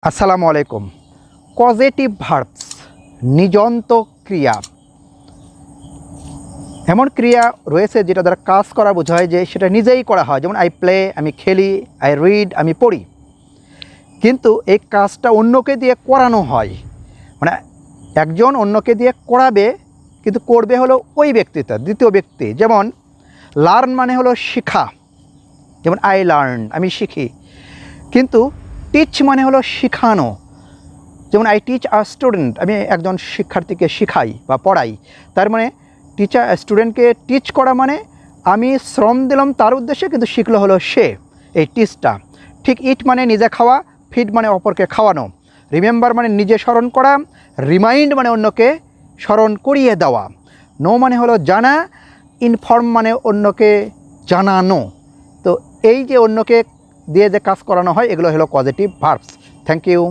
আসসালামু আলাইকুম। Positive verbs নিজন্ত ক্রিয়া, এমন ক্রিয়া রয়েছে যেটা দ্বারা কাজ করা বোঝায় যে সেটা নিজেই করা হয়, যেমন আই প্লে আমি খেলি, আই রিড আমি পড়ি। কিন্তু এই কাজটা অন্যকে দিয়ে করানো হয়, মানে একজন অন্যকে দিয়ে করাবে, কিন্তু করবে হলো ওই ব্যক্তিটা, দ্বিতীয় ব্যক্তি। যেমন লার্ন মানে হলো শেখা, যেমন আই লার্ন আমি শিখি। কিন্তু টিচ মানে হলো শেখানো, যেমন আই টিচ আ স্টুডেন্ট আমি একজন শিক্ষার্থীকে শেখাই বা পড়াই। তার মানে টিচার স্টুডেন্টকে টিচ করা মানে আমি শ্রম দিলাম তার উদ্দেশ্যে, কিন্তু শিখলো হলো সে, এই টিচটা। ঠিক ইট মানে নিজে খাওয়া, ফিড মানে অপরকে খাওয়ানো, রিমেম্বার মানে নিজে স্মরণ করা, রিমাইন্ড মানে অন্যকে স্মরণ করিয়ে দেওয়া, নো মানে হলো জানা, ইনফর্ম মানে অন্যকে জানানো। তো এই যে অন্যকে দিয়ে যে কাজ করানো হয় এগুলো হলো পজিটিভ ভার্বস। Thank you.